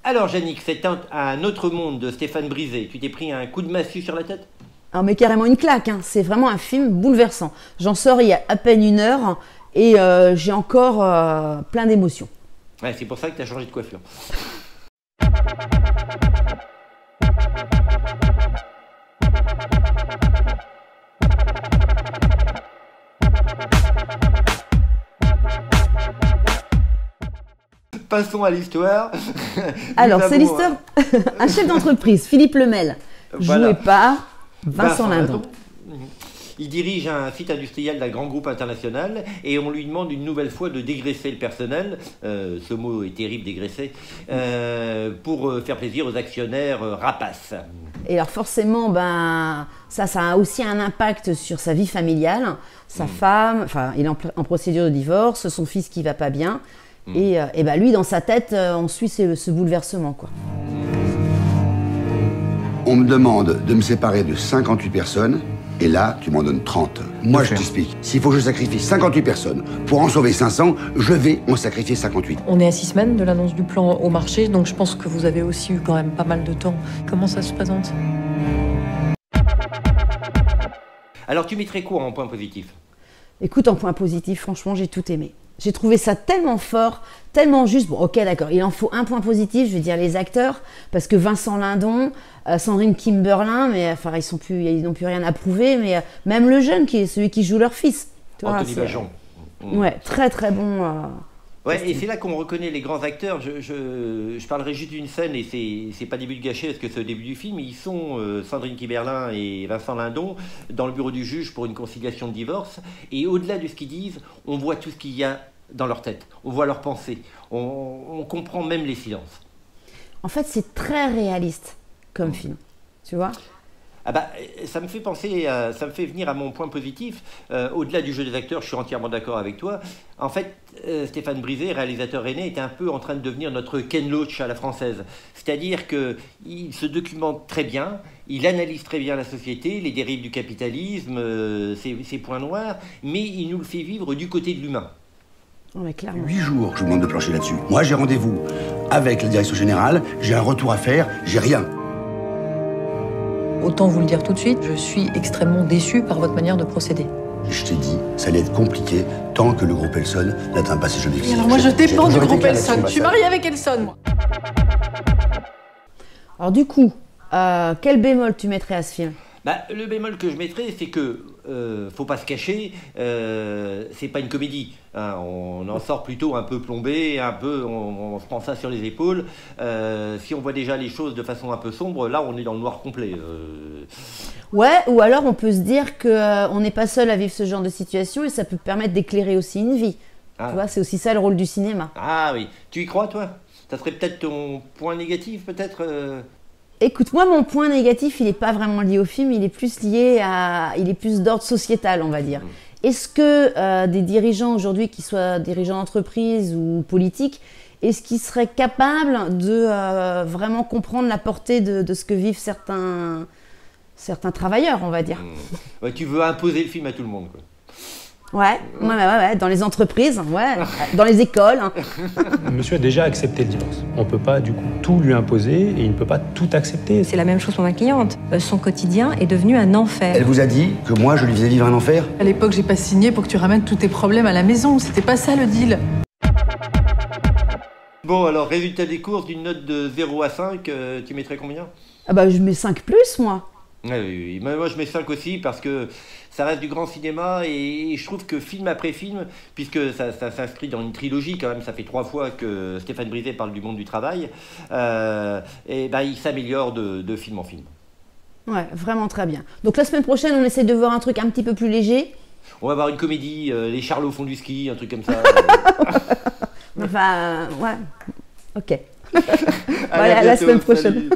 Alors, Yannick, c'est un autre monde de Stéphane Brisé. Tu t'es pris un coup de massue sur la tête? Alors, mais carrément une claque, hein. C'est vraiment un film bouleversant. J'en sors il y a à peine 1 heure et j'ai encore plein d'émotions. Ouais, c'est pour ça que tu as changé de coiffure. Passons à l'histoire. Alors, c'est l'histoire un chef d'entreprise, Philippe Lemel, joué par Vincent Lindon. Il dirige un site industriel d'un grand groupe international et on lui demande une nouvelle fois de dégraisser le personnel, ce mot est terrible, dégraisser, pour faire plaisir aux actionnaires rapaces. Et alors forcément, ça a aussi un impact sur sa vie familiale. Sa femme, il est en procédure de divorce, son fils qui va pas bien. Et lui, dans sa tête, on suit ce bouleversement, quoi. On me demande de me séparer de 58 personnes, et là, tu m'en donnes 30. Moi, je t'explique. S'il faut que je sacrifie 58 personnes pour en sauver 500, je vais en sacrifier 58. On est à 6 semaines de l'annonce du plan au marché, donc je pense que vous avez aussi eu quand même pas mal de temps. Comment ça se présente? Alors, tu mettrais quoi en point positif? Écoute, en point positif, franchement, j'ai tout aimé. J'ai trouvé ça tellement fort, tellement juste. Bon, ok, d'accord, il en faut un point positif, je vais dire les acteurs, parce que Vincent Lindon, Sandrine Kimberlin, mais enfin, ils n'ont plus rien à prouver, mais même le jeune, qui est celui qui joue leur fils. Anthony Bajon. Ouais, très très bon. Ouais, et c'est là qu'on reconnaît les grands acteurs. Je parlerai juste d'une scène, et c'est pas début de gâcher, parce que c'est au début du film. Ils sont, Sandrine Kiberlin et Vincent Lindon, dans le bureau du juge pour une conciliation de divorce. Et au-delà de ce qu'ils disent, on voit tout ce qu'il y a dans leur tête. On voit leurs pensées. On comprend même les silences. En fait, c'est très réaliste comme film, tu vois. Ça me fait penser, ça me fait venir à mon point positif. Au-delà du jeu des acteurs, je suis entièrement d'accord avec toi. En fait, Stéphane Brisé, réalisateur aîné, était un peu en train de devenir notre Ken Loach à la française. C'est-à-dire qu'il se documente très bien, il analyse très bien la société, les dérives du capitalisme, ses points noirs, mais il nous le fait vivre du côté de l'humain. Ouais, clairement. 8 jours que je vous demande de plancher là-dessus. Moi, j'ai rendez-vous avec la direction générale, j'ai un retour à faire, j'ai rien. Autant vous le dire tout de suite, je suis extrêmement déçue par votre manière de procéder. Je t'ai dit, ça allait être compliqué tant que le groupe Elson n'atteint pas ses objectifs. Alors moi, je dépends du groupe Elson. Je suis mariée avec Elson, moi. Alors du coup, quel bémol tu mettrais à ce film? Le bémol que je mettrais, c'est que, faut pas se cacher, c'est pas une comédie. Hein, on en sort plutôt un peu plombé, on se prend ça sur les épaules. Si on voit déjà les choses de façon un peu sombre, là on est dans le noir complet. Ouais, ou alors on peut se dire qu'on n'est pas seul à vivre ce genre de situation et ça peut permettre d'éclairer aussi une vie. Tu vois, c'est aussi ça le rôle du cinéma. Ah oui, tu y crois toi? Ça serait peut-être ton point négatif, peut-être Écoute, moi, mon point négatif, il n'est pas vraiment lié au film, il est plus d'ordre sociétal, on va dire. Est-ce que des dirigeants aujourd'hui, qu'ils soient dirigeants d'entreprise ou politiques, est-ce qu'ils seraient capables de vraiment comprendre la portée de ce que vivent certains travailleurs, on va dire? Ouais, tu veux imposer le film à tout le monde, quoi. Ouais, dans les entreprises, dans les écoles. Hein. Monsieur a déjà accepté le divorce. On ne peut pas du coup tout lui imposer et il ne peut pas tout accepter. C'est la même chose pour ma cliente. Son quotidien est devenu un enfer. Elle vous a dit que moi, je lui faisais vivre un enfer? À l'époque, j'ai pas signé pour que tu ramènes tous tes problèmes à la maison. C'était pas ça le deal. Bon, alors, résultat des courses, d'une note de 0 à 5, tu mettrais combien? Je mets 5+, moi. Oui, moi je mets 5 aussi parce que ça reste du grand cinéma et je trouve que film après film, puisque ça s'inscrit dans une trilogie quand même, ça fait 3 fois que Stéphane Brisé parle du monde du travail, il s'améliore de film en film. Ouais, vraiment très bien. Donc la semaine prochaine, on essaie de voir un truc un petit peu plus léger. On va voir une comédie, les Charlots font du ski, un truc comme ça. Ok. Allez, à la semaine prochaine.